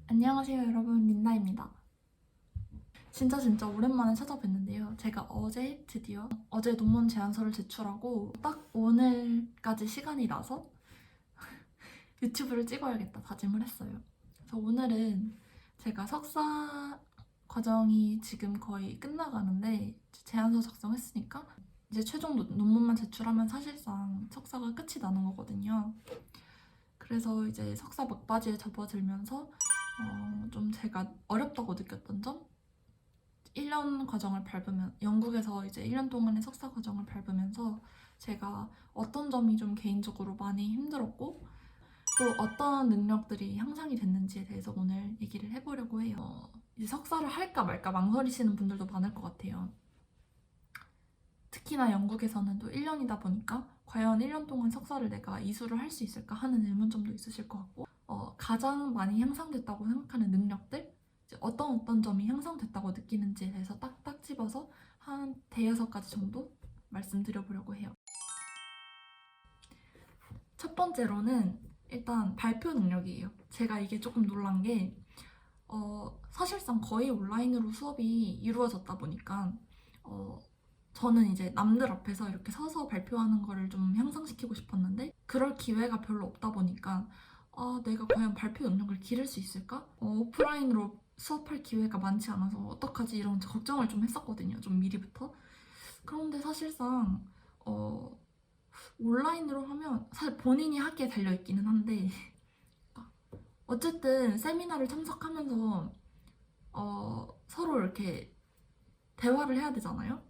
안녕하세요 여러분, 린다입니다. 진짜 오랜만에 찾아뵀는데요. 제가 어제 드디어 어제 논문 제안서를 제출하고 딱 오늘까지 시간이 나서 유튜브를 찍어야겠다 다짐을 했어요. 그래서 오늘은 제가 석사 과정이 지금 거의 끝나가는데 제안서 작성했으니까 이제 최종 논문만 제출하면 사실상 석사가 끝이 나는 거거든요. 그래서 이제 석사 막바지에 접어들면서 좀 제가 어렵다고 느꼈던 점? 1년 과정을 밟으면 영국에서 이제 1년 동안의 석사 과정을 밟으면서 제가 어떤 점이 좀 개인적으로 많이 힘들었고 또 어떤 능력들이 향상이 됐는지에 대해서 오늘 얘기를 해보려고 해요. 이제 석사를 할까 말까 망설이시는 분들도 많을 것 같아요. 특히나 영국에서는 또 1년이다 보니까 과연 1년 동안 석사를 내가 이수를 할 수 있을까 하는 의문점도 있으실 것 같고 가장 많이 향상됐다고 생각하는 능력들, 이제 어떤 점이 향상됐다고 느끼는지에 대해서 딱딱 집어서 한 대여섯 가지 정도 말씀드려보려고 해요. 첫 번째로는 일단 발표 능력이에요. 제가 이게 조금 놀란 게 사실상 거의 온라인으로 수업이 이루어졌다 보니까 저는 이제 남들 앞에서 이렇게 서서 발표하는 거를 좀 향상시키고 싶었는데 그럴 기회가 별로 없다 보니까 내가 과연 발표 능력을 기를 수 있을까? 오프라인으로 수업할 기회가 많지 않아서 어떡하지 이런 걱정을 좀 했었거든요. 좀 미리부터. 그런데 사실상 온라인으로 하면 사실 본인이 하기에 달려있기는 한데 어쨌든 세미나를 참석하면서 서로 이렇게 대화를 해야 되잖아요.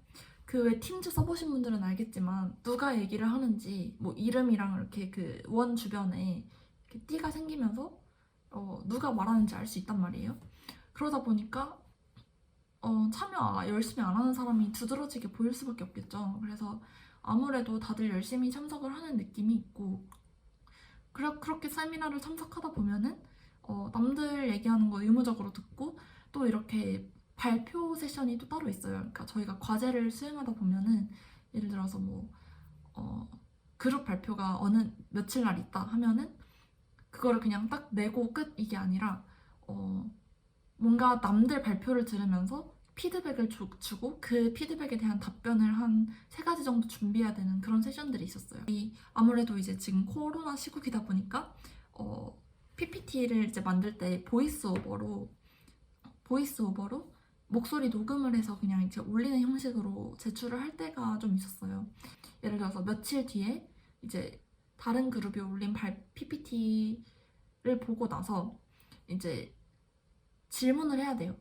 그 왜 팀즈 써보신 분들은 알겠지만 누가 얘기를 하는지 뭐 이름이랑 이렇게 그 원 주변에 이렇게 띠가 생기면서 누가 말하는지 알 수 있단 말이에요. 그러다 보니까 참여 열심히 안 하는 사람이 두드러지게 보일 수밖에 없겠죠. 그래서 아무래도 다들 열심히 참석을 하는 느낌이 있고 그렇게 세미나를 참석하다 보면은 남들 얘기하는 거 의무적으로 듣고 또 이렇게 발표 세션이 또 따로 있어요. 그러니까 저희가 과제를 수행하다 보면은 예를 들어서 뭐 그룹 발표가 어느 며칠 날 있다 하면은 그거를 그냥 딱 내고 끝 이게 아니라 뭔가 남들 발표를 들으면서 피드백을 주고 그 피드백에 대한 답변을 한 세 가지 정도 준비해야 되는 그런 세션들이 있었어요. 아무래도 이제 지금 코로나 시국이다 보니까 PPT를 이제 만들 때 보이스오버로 목소리 녹음을 해서 그냥 이제 올리는 형식으로 제출을 할 때가 좀 있었어요. 예를 들어서 며칠 뒤에 이제 다른 그룹이 올린 PPT를 보고 나서 이제 질문을 해야 돼요.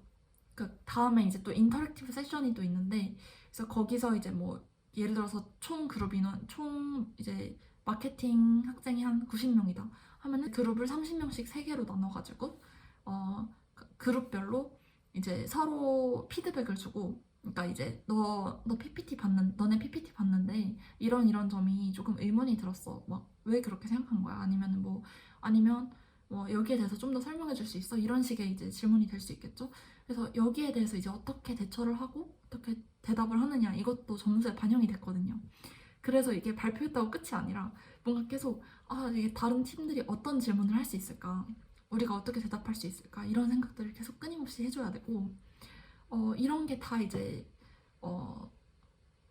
그 다음에 이제 또 인터랙티브 세션이 또 있는데 그래서 거기서 이제 뭐 예를 들어서 총 그룹 인원 총 이제 마케팅 학생이 한 90명이다 하면은 그룹을 30명씩 3개로 나눠가지고 그룹별로 이제 서로 피드백을 주고 그러니까 이제 너네 PPT 봤는데 이런 점이 조금 의문이 들었어. 막 왜 그렇게 생각한 거야? 아니면 뭐 여기에 대해서 좀 더 설명해 줄 수 있어? 이런 식의 이제 질문이 될 수 있겠죠. 그래서 여기에 대해서 이제 어떻게 대처를 하고 어떻게 대답을 하느냐 이것도 점수에 반영이 됐거든요. 그래서 이게 발표했다고 끝이 아니라 뭔가 계속 이게 다른 팀들이 어떤 질문을 할 수 있을까? 우리가 어떻게 대답할 수 있을까? 이런 생각들을 계속 끊임없이 해줘야 되고 이런 게 다 이제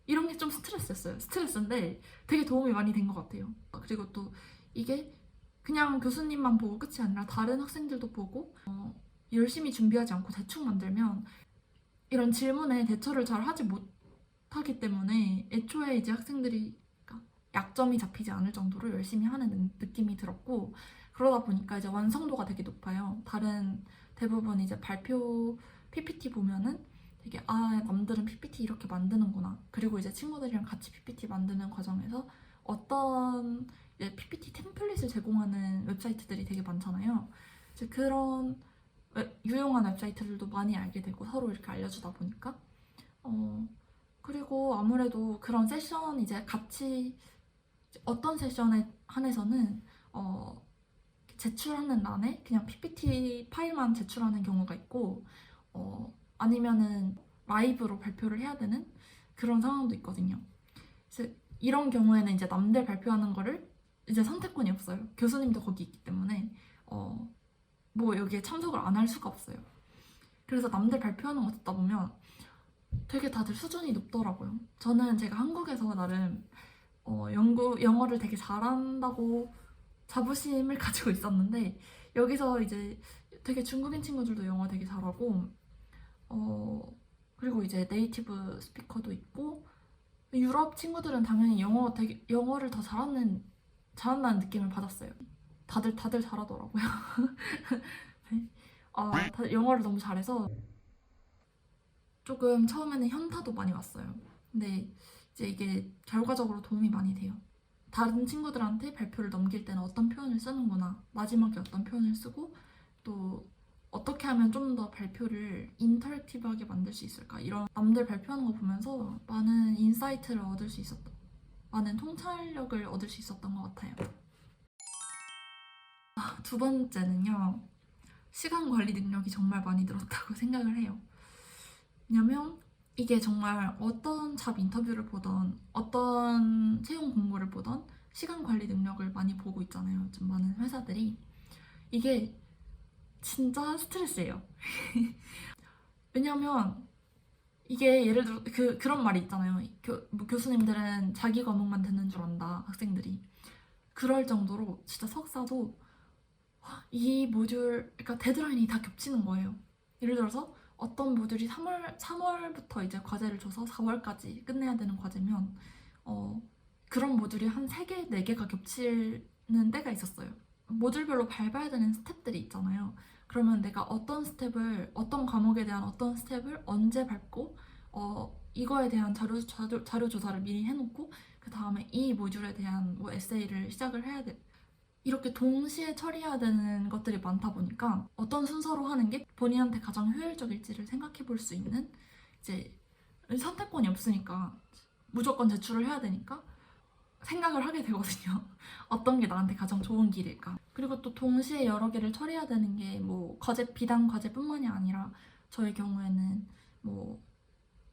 이런 게 좀 스트레스였어요. 스트레스인데 되게 도움이 많이 된 것 같아요. 그리고 또 이게 그냥 교수님만 보고 끝이 아니라 다른 학생들도 보고 열심히 준비하지 않고 대충 만들면 이런 질문에 대처를 잘 하지 못하기 때문에 애초에 이제 학생들이 그러니까 약점이 잡히지 않을 정도로 열심히 하는 느낌이 들었고 그러다 보니까 이제 완성도가 되게 높아요. 다른 대부분 이제 발표 PPT 보면은 되게 남들은 PPT 이렇게 만드는구나. 그리고 이제 친구들이랑 같이 PPT 만드는 과정에서 어떤 PPT 템플릿을 제공하는 웹사이트들이 되게 많잖아요. 이제 그런 유용한 웹사이트들도 많이 알게 되고 서로 이렇게 알려주다 보니까 그리고 아무래도 그런 세션 이제 같이 어떤 세션에 한해서는 제출하는 난에 그냥 PPT 파일만 제출하는 경우가 있고 아니면은 라이브로 발표를 해야 되는 그런 상황도 있거든요. 그래서 이런 경우에는 이제 남들 발표하는 거를 이제 선택권이 없어요. 교수님도 거기 있기 때문에 뭐 여기에 참석을 안 할 수가 없어요. 그래서 남들 발표하는 거 듣다 보면 되게 다들 수준이 높더라고요. 저는 제가 한국에서 나름 영어를 되게 잘한다고 자부심을 가지고 있었는데 여기서 이제 되게 중국인 친구들도 영어 되게 잘하고 그리고 이제 네이티브 스피커도 있고 유럽 친구들은 당연히 영어를 더 잘한다는 느낌을 받았어요. 다들 잘하더라고요. 네. 다들 영어를 너무 잘해서 조금 처음에는 현타도 많이 왔어요. 근데 이제 이게 결과적으로 도움이 많이 돼요. 다른 친구들한테 발표를 넘길 때는 어떤 표현을 쓰는구나, 마지막에 어떤 표현을 쓰고 또 어떻게 하면 좀 더 발표를 인터랙티브하게 만들 수 있을까, 이런 남들 발표하는 거 보면서 많은 인사이트를 얻을 수 있었던, 많은 통찰력을 얻을 수 있었던 것 같아요. 두 번째는요, 시간 관리 능력이 정말 많이 늘었다고 생각을 해요. 왜냐면 이게 정말 어떤 잡 인터뷰를 보던 어떤 채용 공고를 보던 시간 관리 능력을 많이 보고 있잖아요. 좀 많은 회사들이. 이게 진짜 스트레스예요. 왜냐면 이게 예를 들어 그런 말이 있잖아요. 교수님들은 자기 과목만 듣는 줄 안다, 학생들이. 그럴 정도로 진짜 석사도 이 모듈, 그러니까 데드라인이 다 겹치는 거예요. 예를 들어서 어떤 모듈이 3월부터 이제 과제를 줘서 4월까지 끝내야 되는 과제면 그런 모듈이 한 3개, 4개가 겹치는 때가 있었어요. 모듈별로 밟아야 되는 스텝들이 있잖아요. 그러면 내가 어떤 과목에 대한 어떤 스텝을 언제 밟고 이거에 대한 자료 조사를 미리 해놓고 그 다음에 이 모듈에 대한 뭐 에세이를 시작을 해야 돼. 이렇게 동시에 처리해야 되는 것들이 많다 보니까 어떤 순서로 하는 게 본인한테 가장 효율적일지를 생각해 볼 수 있는, 이제 선택권이 없으니까 무조건 제출을 해야 되니까 생각을 하게 되거든요. 어떤 게 나한테 가장 좋은 길일까. 그리고 또 동시에 여러 개를 처리해야 되는 게 뭐 비단 과제뿐만이 아니라 저의 경우에는 뭐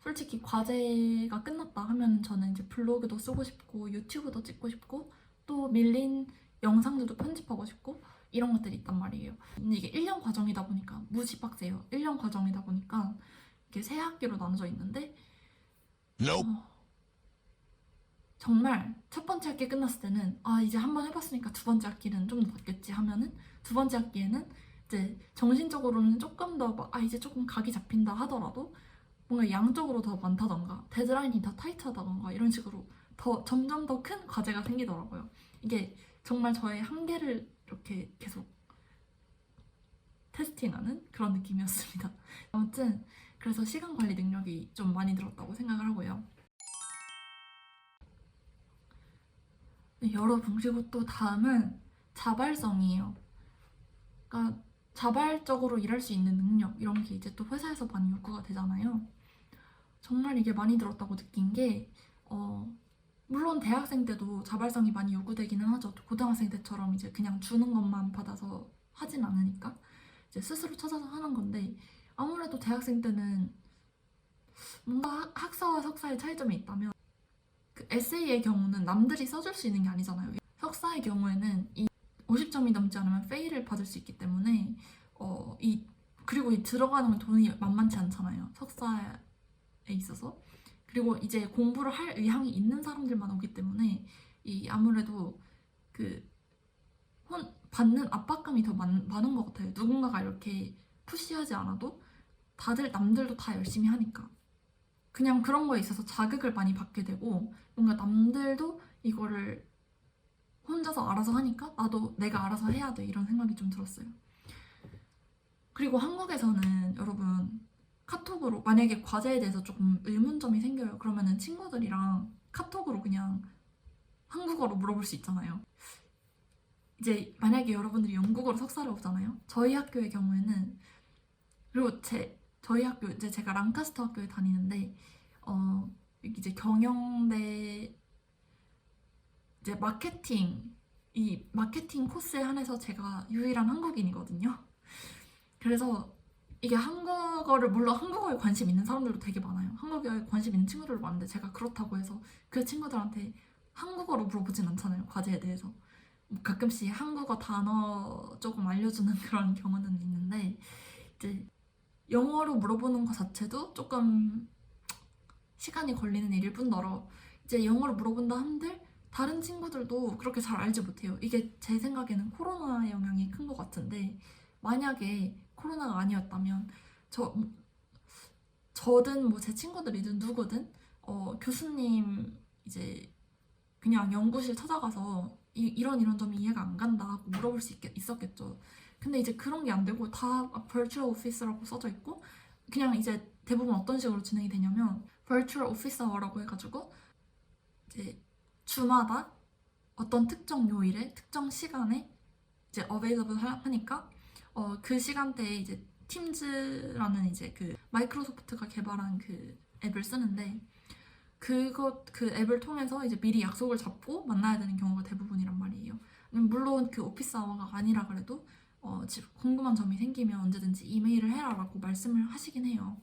솔직히 과제가 끝났다 하면 저는 이제 블로그도 쓰고 싶고 유튜브도 찍고 싶고 또 밀린 영상들도 편집하고 싶고 이런 것들이 있단 말이에요. 근데 이게 1년 과정이다 보니까 무지 빡세요. 1년 과정이다 보니까 이게 세 학기로 나눠져 있는데 정말 첫 번째 학기 끝났을 때는 이제 한 번 해봤으니까 두 번째 학기는 좀 더 낫겠지 하면은 두 번째 학기에는 이제 정신적으로는 조금 더 이제 조금 각이 잡힌다 하더라도 뭔가 양적으로 더 많다던가 데드라인이 더 타이트하다던가 이런 식으로 점점 더 큰 과제가 생기더라고요. 이게 정말 저의 한계를 이렇게 계속 테스팅하는 그런 느낌이었습니다. 아무튼 그래서 시간 관리 능력이 좀 많이 늘었다고 생각을 하고요. 네, 여러분, 그리고 또 다음은 자발성이에요. 그러니까 자발적으로 일할 수 있는 능력, 이런 게 이제 또 회사에서 많이 요구가 되잖아요. 정말 이게 많이 늘었다고 느낀 게 물론 대학생 때도 자발성이 많이 요구되기는 하죠. 고등학생 때처럼 이제 그냥 주는 것만 받아서 하진 않으니까 이제 스스로 찾아서 하는 건데, 아무래도 대학생 때는 뭔가 학사와 석사의 차이점이 있다면 그 에세이의 경우는 남들이 써줄 수 있는 게 아니잖아요. 석사의 경우에는 이 50점이 넘지 않으면 페일을 받을 수 있기 때문에 그리고 이 들어가는 돈이 만만치 않잖아요, 석사에 있어서. 그리고 이제 공부를 할 의향이 있는 사람들만 오기 때문에 아무래도 받는 압박감이 더 많은 것 같아요. 누군가가 이렇게 푸시하지 않아도 남들도 다 열심히 하니까 그냥 그런 거에 있어서 자극을 많이 받게 되고, 뭔가 남들도 이거를 혼자서 알아서 하니까 나도 내가 알아서 해야 돼, 이런 생각이 좀 들었어요. 그리고 한국에서는 여러분, 카톡으로 만약에 과제에 대해서 조금 의문점이 생겨요. 그러면은 친구들이랑 카톡으로 그냥 한국어로 물어볼 수 있잖아요. 이제 만약에 여러분들이 영국어로 석사를 오잖아요. 저희 학교의 경우에는, 그리고 저희 학교, 이제 제가 랑카스터 학교에 다니는데 이제 경영대 이제 마케팅 코스에 한해서 제가 유일한 한국인이거든요. 그래서 이게 물론 한국어에 관심 있는 사람들도 되게 많아요. 한국어에 관심 있는 친구들도 많은데 제가 그렇다고 해서 그 친구들한테 한국어로 물어보진 않잖아요, 과제에 대해서. 뭐 가끔씩 한국어 단어 조금 알려주는 그런 경우는 있는데 이제 영어로 물어보는 것 자체도 조금 시간이 걸리는 일일 뿐더러 이제 영어로 물어본다 한들 다른 친구들도 그렇게 잘 알지 못해요. 이게 제 생각에는 코로나 영향이 큰 것 같은데 만약에 코로나가 아니었다면 저든 뭐 제 친구들이든 누구든 교수님 이제 그냥 연구실 찾아가서 이런 이런 점이 이해가 안 간다 하고 물어볼 수 있었겠죠. 근데 이제 그런 게 안 되고 다 virtual office라고 써져 있고 그냥 이제 대부분 어떤 식으로 진행이 되냐면 virtual office hour라고 해가지고 이제 주마다 어떤 특정 요일에 특정 시간에 이제 available 하니까 그 시간대에 이제 팀즈라는 이제 그 마이크로소프트가 개발한 그 앱을 쓰는데 그 앱을 통해서 이제 미리 약속을 잡고 만나야 되는 경우가 대부분이란 말이에요. 물론 그 오피스 아워가 아니라 그래도 궁금한 점이 생기면 언제든지 이메일을 해라라고 말씀을 하시긴 해요.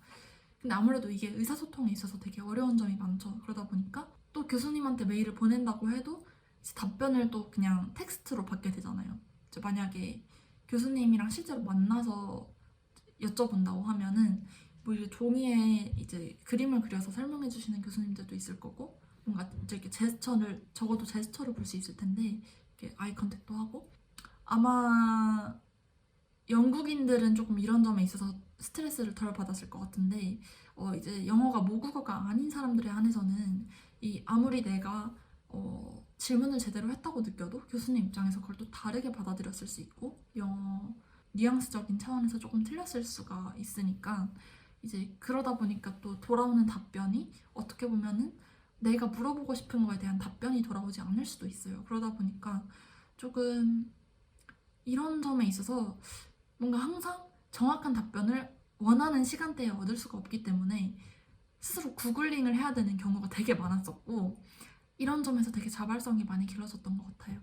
근데 아무래도 이게 의사소통에 있어서 되게 어려운 점이 많죠. 그러다 보니까 또 교수님한테 메일을 보낸다고 해도 이제 답변을 또 그냥 텍스트로 받게 되잖아요. 이제 만약에 교수님이랑 실제로 만나서 여쭤본다고 하면은 뭐 이제 종이에 이제 그림을 그려서 설명해 주시는 교수님들도 있을 거고 뭔가 이렇게 제스처를 적어도 제스처를 볼 수 있을 텐데 이렇게 아이 컨택도 하고 아마 영국인들은 조금 이런 점에 있어서 스트레스를 덜 받았을 것 같은데 이제 영어가 모국어가 아닌 사람들에 한해서는 이 아무리 내가 질문을 제대로 했다고 느껴도 교수님 입장에서 그걸 또 다르게 받아들였을 수 있고 영어 뉘앙스적인 차원에서 조금 틀렸을 수가 있으니까 이제 그러다 보니까 또 돌아오는 답변이 어떻게 보면은 내가 물어보고 싶은 거에 대한 답변이 돌아오지 않을 수도 있어요. 그러다 보니까 조금 이런 점에 있어서 뭔가 항상 정확한 답변을 원하는 시간대에 얻을 수가 없기 때문에 스스로 구글링을 해야 되는 경우가 되게 많았었고 이런 점에서 되게 자발성이 많이 길러졌던 것 같아요.